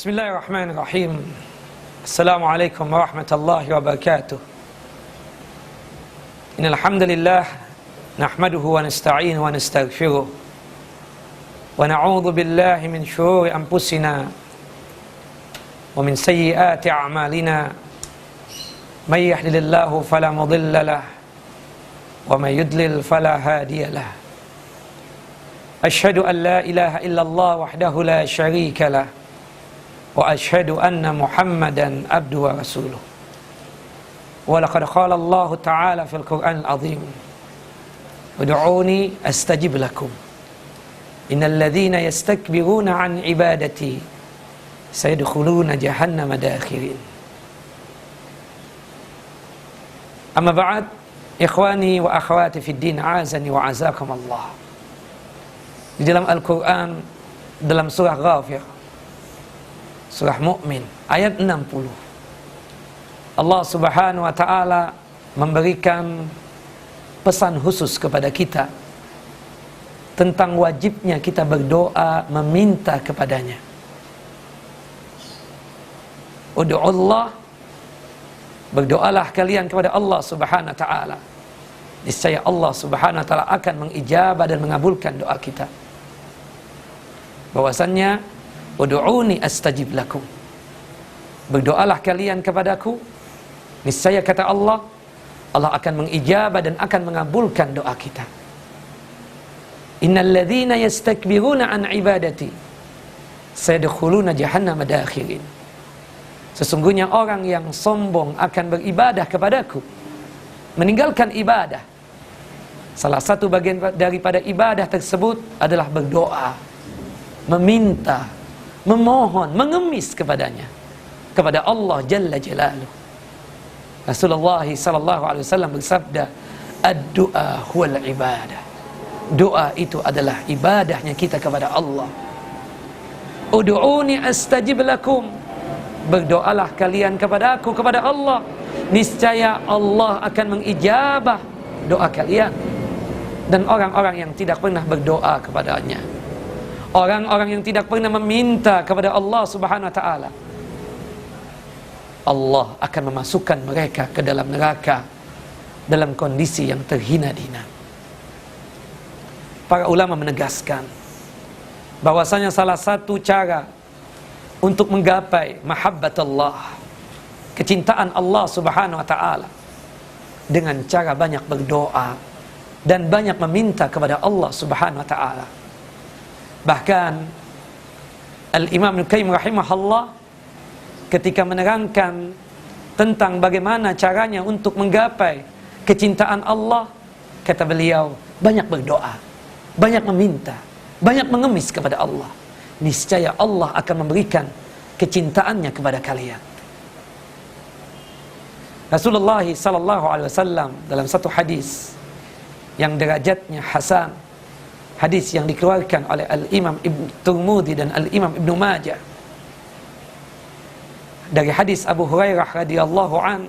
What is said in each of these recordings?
Bismillahirrahmanirrahim. Assalamualaikum warahmatullahi wabarakatuh. Innal hamdalillah nahmaduhu wa nasta'inuhu wa nastaghfiruh wa na'udzu billahi min shururi anfusina wa min sayyiati a'malina. May yahdihillahu fala mudilla lahu wa may yudlil fala hadiya lahu. Asyhadu an la ilaha illallah wahdahu la syarika lahu wa asyhadu anna Muhammadan abduhu wa rasuluh. Wa laqad qala Allah ta'ala fil Qur'anil azim, ud'uni astajib lakum innal ladzina yastakbiruna an ibadati sayadkhuluna jahannama dakhirin. Amma ba'd, ikhwani wa akhwati fid din, azani wa azakum Allah. Di dalam Al-Qur'an, dalam surah Ghafir, surah Mu'min ayat 60, Allah Subhanahu wa ta'ala memberikan pesan khusus kepada kita tentang wajibnya kita berdoa meminta kepadanya. Ud'ullah, berdoalah kalian kepada Allah Subhanahu wa ta'ala, niscaya Allah Subhanahu wa ta'ala akan mengijabah dan mengabulkan doa kita. Bahwasannya ud'uni astajib lakum, berdoalah kalian kepadaku, niscaya kata Allah, Allah akan mengijabah dan akan mengabulkan doa kita. Innal ladzina yastakbiruna an ibadati sayadkhuluna jahannama dakhirin. Sesungguhnya orang yang sombong akan beribadah kepadaku, meninggalkan ibadah. Salah satu bagian daripada ibadah tersebut adalah berdoa, meminta, memohon, mengemis kepadanya, kepada Allah Jalla Jalaluh. Rasulullah sallallahu alaihi wasallam bersabda, ad-du'a huwal ibadah. Doa itu adalah ibadahnya kita kepada Allah. Ud'uni astajib lakum, berdoalah kalian kepada aku, kepada Allah, niscaya Allah akan mengijabah doa kalian. Dan orang-orang yang tidak pernah berdoa kepadanya, orang-orang yang tidak pernah meminta kepada Allah Subhanahu wa ta'ala, Allah akan memasukkan mereka ke dalam neraka dalam kondisi yang terhina-hina. Para ulama menegaskan bahwasanya salah satu cara untuk menggapai mahabbat Allah, kecintaan Allah Subhanahu wa ta'ala, dengan cara banyak berdoa dan banyak meminta kepada Allah Subhanahu wa ta'ala. Bahkan Al-Imam Ibnu Qayyim rahimahullah ketika menerangkan tentang bagaimana caranya untuk menggapai kecintaan Allah, kata beliau, banyak berdoa, banyak meminta, banyak mengemis kepada Allah, niscaya Allah akan memberikan kecintaannya kepada kalian. Rasulullah sallallahu alaihi wasallam dalam satu hadis yang derajatnya hasan, hadis yang dikeluarkan oleh Al-Imam Ibn Tirmidzi dan Al-Imam Ibnu Majah, dari hadis Abu Hurairah radhiyallahu an,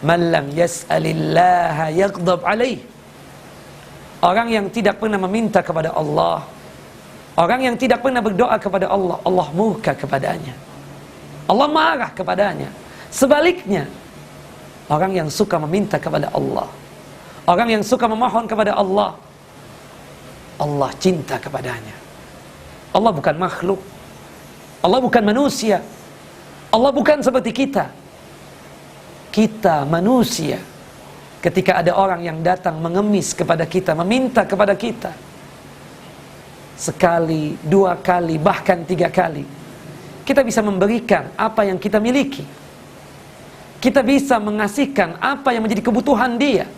man lam yas'alillaha yaghdab alaih. Orang yang tidak pernah meminta kepada Allah, orang yang tidak pernah berdoa kepada Allah, Allah murka kepadanya, Allah marah kepadanya. Sebaliknya, orang yang suka meminta kepada Allah, orang yang suka memohon kepada Allah, Allah cinta kepadanya. Allah bukan makhluk, Allah bukan manusia, Allah bukan seperti kita. Kita manusia. Ketika ada orang yang datang mengemis kepada kita, meminta kepada kita, sekali, dua kali, bahkan tiga kali, kita bisa memberikan apa yang kita miliki. Kita bisa mengasihkan apa yang menjadi kebutuhan dia.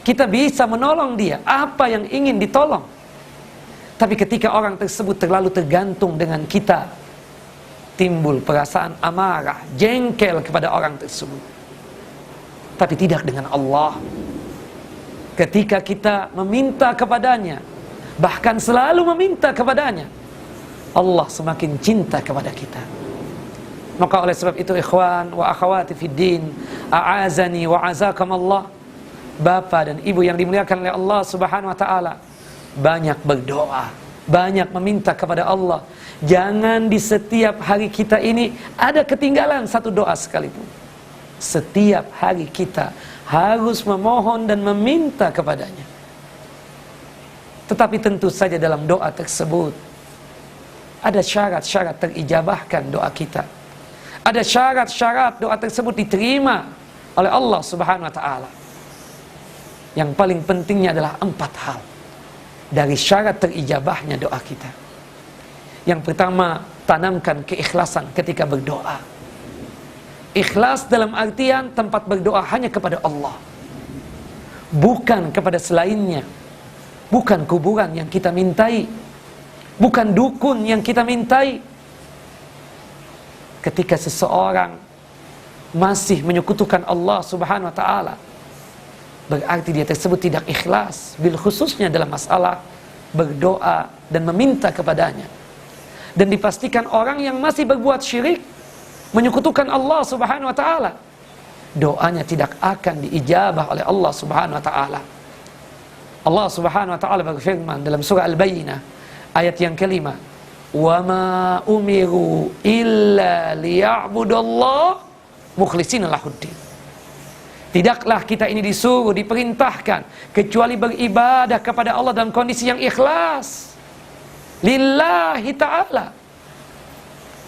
Kita bisa menolong dia apa yang ingin ditolong. Tapi ketika orang tersebut terlalu tergantung dengan kita, timbul perasaan amarah, jengkel kepada orang tersebut. Tapi tidak dengan Allah. Ketika kita meminta kepadanya, bahkan selalu meminta kepadanya, Allah semakin cinta kepada kita. Maka oleh sebab itu, ikhwan wa akhawati fid din, a'azani wa azakum Allah, Bapak dan Ibu yang dimuliakan oleh Allah Subhanahu wa ta'ala, banyak berdoa, banyak meminta kepada Allah, Jangan di setiap hari kita ini ada ketinggalan satu doa sekalipun. Setiap hari kita harus memohon dan meminta kepadanya. Tetapi tentu saja dalam doa tersebut ada syarat-syarat terijabahkan doa kita. Ada syarat-syarat doa tersebut diterima oleh Allah Subhanahu wa ta'ala. Yang paling pentingnya adalah 4 hal dari syarat terijabahnya doa kita. Yang pertama, tanamkan keikhlasan ketika berdoa. Ikhlas dalam artian tempat berdoa hanya kepada Allah, bukan kepada selainnya. Bukan kuburan yang kita mintai, bukan dukun yang kita mintai. Ketika seseorang masih menyekutukan Allah Subhanahu wa ta'ala, berarti dia tersebut tidak ikhlas, bil khususnya dalam masalah berdoa dan meminta kepadanya. Dan dipastikan orang yang masih berbuat syirik, menyekutukan Allah Subhanahu wa ta'ala, doanya tidak akan diijabah oleh Allah Subhanahu wa ta'ala. Allah Subhanahu wa ta'ala berfirman dalam surah Al-Bayyinah ayat yang kelima, "Wa ma umiru illa liya'budallah mukhlishina lahuddin." Tidaklah kita ini disuruh, diperintahkan kecuali beribadah kepada Allah dalam kondisi yang ikhlas, lillahi ta'ala.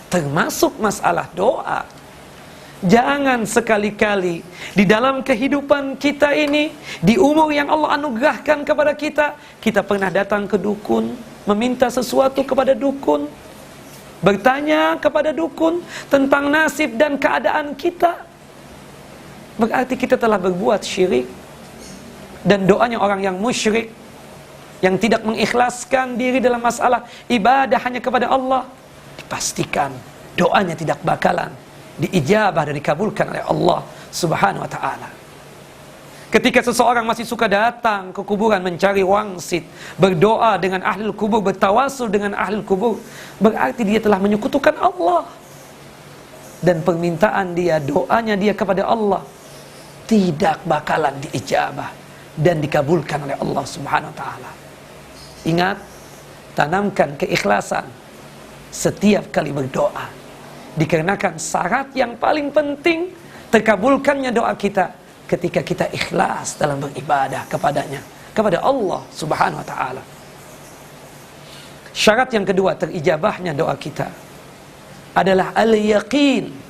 Termasuk masalah doa. Jangan sekali-kali di dalam kehidupan kita ini, di umur yang Allah anugerahkan kepada kita, kita pernah datang ke dukun, meminta sesuatu kepada dukun, bertanya kepada dukun tentang nasib dan keadaan kita. Berarti kita telah berbuat syirik. Dan doanya orang yang musyrik, yang tidak mengikhlaskan diri dalam masalah ibadah hanya kepada Allah, dipastikan doanya tidak bakalan diijabah dan dikabulkan oleh Allah Subhanahu wa ta'ala. Ketika seseorang masih suka datang ke kuburan mencari wangsit, berdoa dengan ahli kubur, bertawasul dengan ahli kubur, berarti dia telah menyekutukan Allah. Dan permintaan dia, doanya dia kepada Allah tidak bakalan diijabah dan dikabulkan oleh Allah Subhanahu wa ta'ala. Ingat, tanamkan keikhlasan setiap kali berdoa. Dikarenakan syarat yang paling penting terkabulkannya doa kita ketika kita ikhlas dalam beribadah kepadanya, kepada Allah Subhanahu wa ta'ala. Syarat yang kedua terijabahnya doa kita adalah al-yaqin.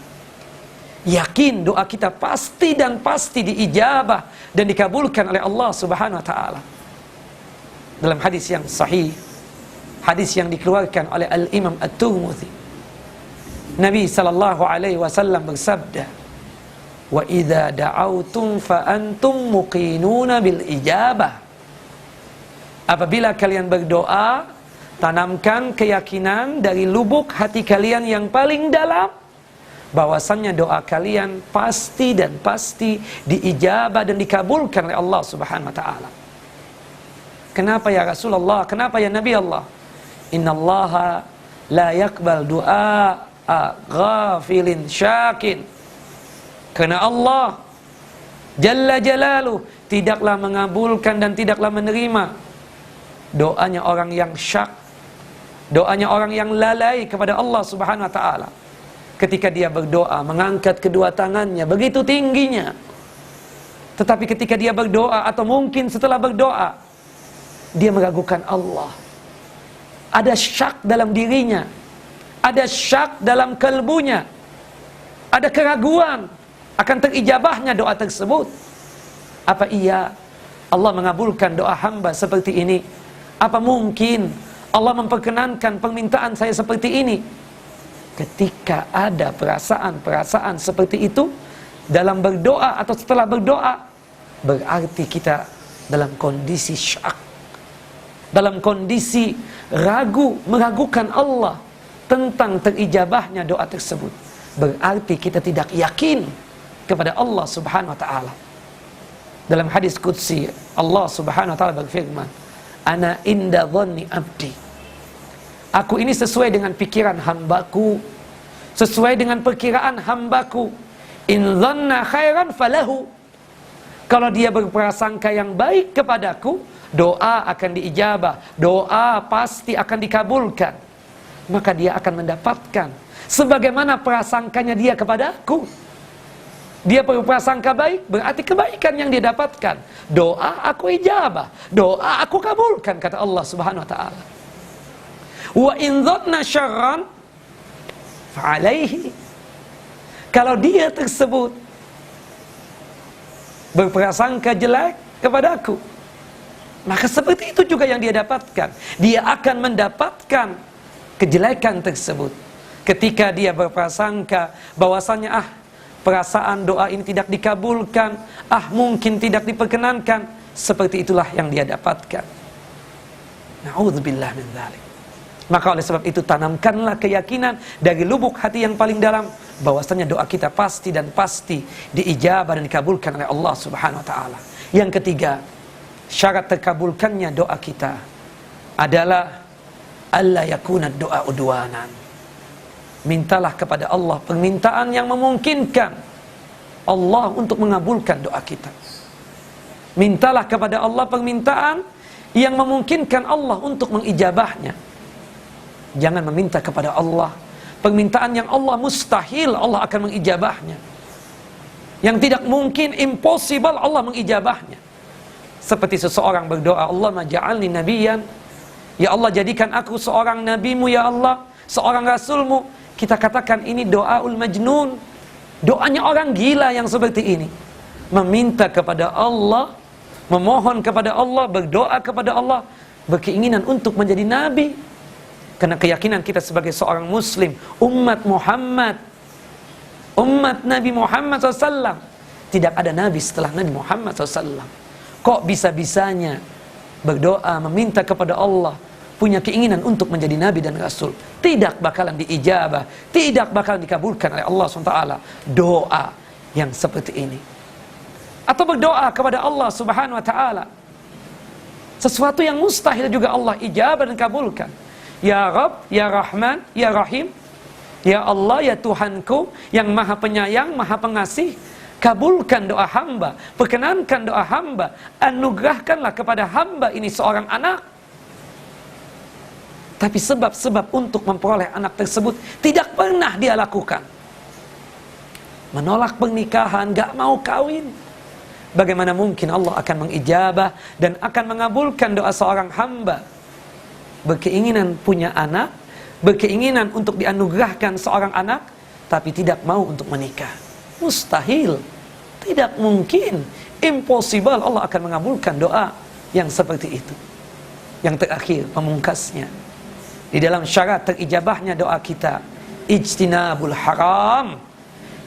Yakin doa kita pasti dan pasti diijabah dan dikabulkan oleh Allah Subhanahu wa ta'ala. Dalam hadis yang sahih, hadis yang dikeluarkan oleh Al-Imam At-Tirmidzi, Nabi sallallahu alaihi wasallam bersabda, "Wa idza da'autum fa antum muqinuna bil ijabah." Apabila kalian berdoa, tanamkan keyakinan dari lubuk hati kalian yang paling dalam bahwasannya doa kalian pasti dan pasti diijabah dan dikabulkan oleh Allah Subhanahu wa ta'ala. Kenapa ya Rasulullah? Kenapa ya Nabi Allah? Innallaha la yakbal du'a ghafilin syakin. Karena Allah Jalla Jalaluh tidaklah mengabulkan dan tidaklah menerima doanya orang yang syak, doanya orang yang lalai kepada Allah Subhanahu wa ta'ala. Ketika dia berdoa, mengangkat kedua tangannya begitu tingginya, tetapi ketika dia berdoa atau mungkin setelah berdoa, dia meragukan Allah. Ada syak dalam dirinya, ada syak dalam kalbunya, ada keraguan akan terijabahnya doa tersebut. Apa iya Allah mengabulkan doa hamba seperti ini? Apa mungkin Allah memperkenankan permintaan saya seperti ini? Ketika ada perasaan-perasaan seperti itu dalam berdoa atau setelah berdoa, berarti kita dalam kondisi syak, dalam kondisi ragu, meragukan Allah tentang terijabahnya doa tersebut. Berarti kita tidak yakin kepada Allah Subhanahu wa ta'ala. Dalam hadis qudsi, Allah Subhanahu wa ta'ala berfirman, "Ana inda dhanni abdi." Aku ini sesuai dengan pikiran hambaku, sesuai dengan perkiraan hambaku. In dhanna khairan falahu. Kalau dia berprasangka yang baik kepadaku, doa akan diijabah, doa pasti akan dikabulkan. maka dia akan mendapatkan sebagaimana prasangkanya dia kepada aku. Dia berprasangka baik, berarti kebaikan yang dia dapatkan. Doa aku ijabah, doa aku kabulkan, kata Allah Subhanahu wa taala. Wa in dhanna syarran fa'alaihi. Kalau dia tersebut berprasangka jelek kepadaku, maka seperti itu juga yang dia dapatkan. Dia akan mendapatkan kejelekan tersebut. Ketika dia berprasangka bahwasanya perasaan doa ini tidak dikabulkan, mungkin tidak diperkenankan, seperti itulah yang dia dapatkan. Na'udzubillah min dzalik. Maka oleh sebab itu tanamkanlah keyakinan dari lubuk hati yang paling dalam bahwasanya doa kita pasti dan pasti diijabah dan dikabulkan oleh Allah Subhanahu wa taala. Yang ketiga, syarat terkabulkannya doa kita adalah alla yakuna doa udwanan. Mintalah kepada Allah permintaan yang memungkinkan Allah untuk mengabulkan doa kita. Mintalah kepada Allah permintaan yang memungkinkan Allah untuk mengijabahnya. Jangan meminta kepada Allah permintaan yang Allah mustahil Allah akan mengijabahnya, yang tidak mungkin, impossible Allah mengijabahnya. Seperti seseorang berdoa, Allahumma ja'alni nabiyan, ya Allah jadikan aku seorang nabimu ya Allah, seorang rasulmu. Kita katakan ini doaul majnun, doanya orang gila yang seperti ini. Meminta kepada Allah, memohon kepada Allah, berdoa kepada Allah, berkeinginan untuk menjadi nabi. Karena keyakinan kita sebagai seorang muslim, umat Muhammad, umat Nabi Muhammad SAW, tidak ada nabi setelah Nabi Muhammad SAW. Kok bisa-bisanya berdoa, meminta kepada Allah, punya keinginan untuk menjadi nabi dan rasul, tidak bakalan diijabah, tidak bakalan dikabulkan oleh Allah SWT doa yang seperti ini. Atau berdoa kepada Allah Subhanahu wa taala sesuatu yang mustahil juga Allah ijabah dan kabulkan. Ya Rabb, Ya Rahman, Ya Rahim, Ya Allah, Ya Tuhanku yang Maha Penyayang, Maha Pengasih, kabulkan doa hamba, perkenankan doa hamba, anugerahkanlah kepada hamba ini seorang anak. Tapi sebab-sebab untuk memperoleh anak tersebut tidak pernah dia lakukan. Menolak pernikahan, gak mau kawin. Bagaimana mungkin Allah akan mengijabah dan akan mengabulkan doa seorang hamba? Berkeinginan punya anak, berkeinginan untuk dianugerahkan seorang anak, tapi tidak mau untuk menikah. Mustahil, tidak mungkin, impossible Allah akan mengabulkan doa yang seperti itu. Yang terakhir, pemungkasnya, di dalam syarat terijabahnya doa kita, ijtinabul haram,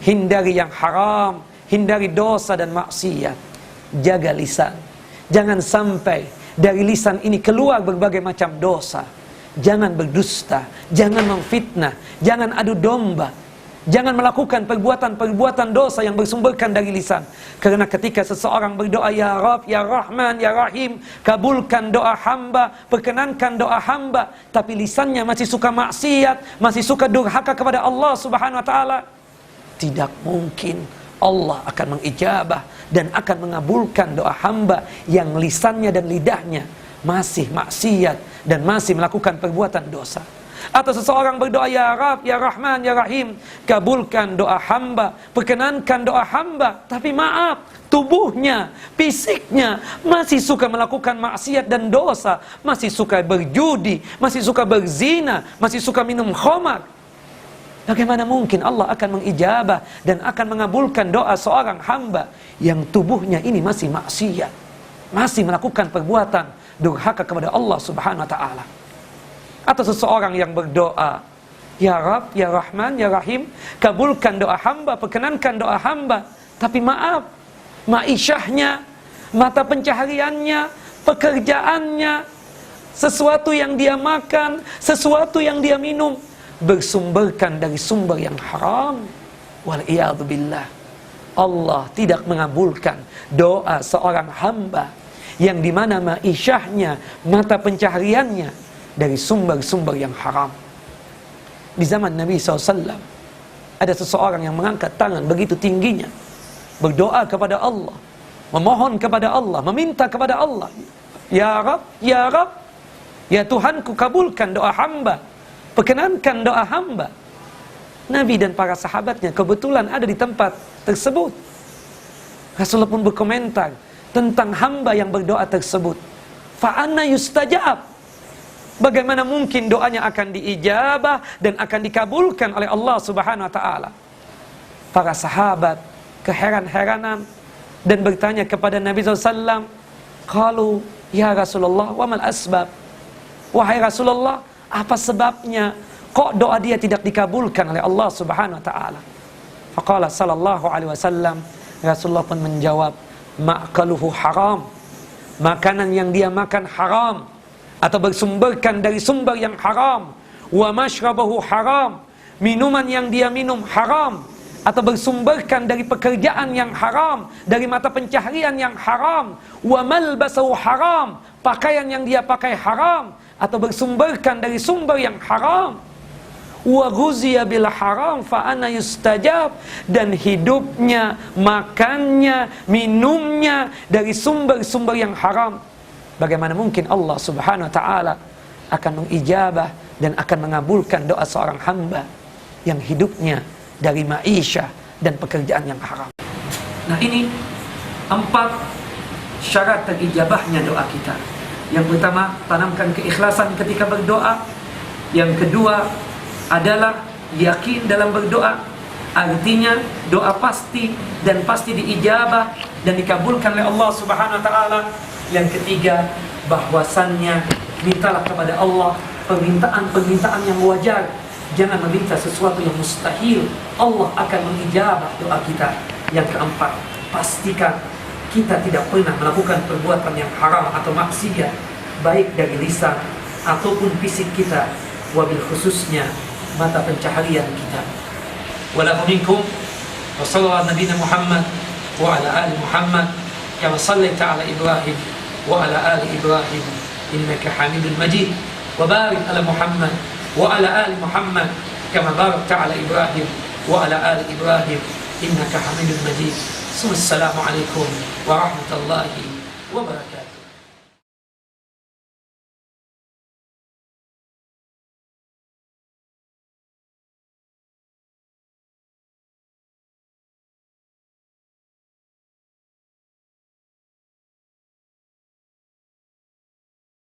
hindari yang haram, hindari dosa dan maksiat. Jaga lisan, jangan sampai dari lisan ini keluar berbagai macam dosa. Jangan berdusta, jangan memfitnah, jangan adu domba, jangan melakukan perbuatan-perbuatan dosa yang bersumberkan dari lisan. Karena ketika seseorang berdoa, Ya Rabb, Ya Rahman, Ya Rahim, kabulkan doa hamba, perkenankan doa hamba, tapi lisannya masih suka maksiat, masih suka durhaka kepada Allah Subhanahu wa taala, tidak mungkin Allah akan mengijabah dan akan mengabulkan doa hamba yang lisannya dan lidahnya masih maksiat dan masih melakukan perbuatan dosa. Atau seseorang berdoa, Ya Rabb, Ya Rahman, Ya Rahim, kabulkan doa hamba, perkenankan doa hamba, tapi maaf, tubuhnya, fisiknya masih suka melakukan maksiat dan dosa, masih suka berjudi, masih suka berzina, masih suka minum khamar. Bagaimana mungkin Allah akan mengijabah dan akan mengabulkan doa seorang hamba yang tubuhnya ini masih maksiat, masih melakukan perbuatan durhaka kepada Allah Subhanahu wa taala? Atau seseorang yang berdoa, Ya Rabb, Ya Rahman, Ya Rahim, kabulkan doa hamba, perkenankan doa hamba, tapi maaf, ma'isyahnya, mata pencahariannya, pekerjaannya, sesuatu yang dia makan, sesuatu yang dia minum, bersumberkan dari sumber yang haram. Wal'iyadzubillah. Allah tidak mengabulkan doa seorang hamba yang dimana ma'isyahnya, mata pencahariannya dari sumber-sumber yang haram. Di zaman Nabi SAW ada seseorang yang mengangkat tangan begitu tingginya, berdoa kepada Allah, memohon kepada Allah, meminta kepada Allah, Ya Rabb, Ya Rabb, Ya Tuhanku, kabulkan doa hamba, perkenankan doa hamba. Nabi dan para sahabatnya kebetulan ada di tempat tersebut. Rasulullah pun berkomentar tentang hamba yang berdoa tersebut. Fa'anna yustajab. Bagaimana mungkin doanya akan diijabah dan akan dikabulkan oleh Allah Subhanahu wa taala? Para sahabat keheran-heranan dan bertanya kepada Nabi SAW. Qalu, ya Rasulullah, wa mal asbab? Wahai Rasulullah, apa sebabnya kok doa dia tidak dikabulkan oleh Allah Subhanahu wa taala? Faqala sallallahu alaihi wasallam, Rasulullah pun menjawab, ma'kaluhu haram. Makanan yang dia makan haram atau bersumberkan dari sumber yang haram. Wa mashrabahu haram. Minuman yang dia minum haram atau bersumberkan dari pekerjaan yang haram, dari mata pencaharian yang haram. Wa malbasahu haram. Pakaian yang dia pakai haram atau bersumberkan dari sumber yang haram. Wa ghuziya bil haram fa ana yustajab. Dan hidupnya, makannya, minumnya dari sumber-sumber yang haram. Bagaimana mungkin Allah Subhanahu wa taala akan mengijabah dan akan mengabulkan doa seorang hamba yang hidupnya dari ma'isyah dan pekerjaan yang haram. Nah, ini 4 syarat terijabahnya doa kita. Yang pertama, tanamkan keikhlasan ketika berdoa. Yang kedua adalah yakin dalam berdoa. Artinya doa pasti dan pasti diijabah dan dikabulkan oleh Allah Subhanahu wa taala. Yang ketiga, bahwasannya mintalah kepada Allah permintaan-permintaan yang wajar. Jangan meminta sesuatu yang mustahil. Allah akan mengijabah doa kita. Yang keempat, pastikan kita tidak pernah melakukan perbuatan yang haram atau maksiat, baik dari lisan ataupun fisik kita, wabil khususnya mata pencaharian kita. Walahu minkum wa sallallahu nabiyina Muhammad wa ala ali Muhammad kama sallaita ala Ibrahim wa ala ali Ibrahim innaka Hamidul Majid wa barik ala Muhammad wa ala ali Muhammad kama barakta ala Ibrahim wa ala ali Ibrahim innaka Hamidul Majid. Assalamualaikum warahmatullahi wabarakatuh.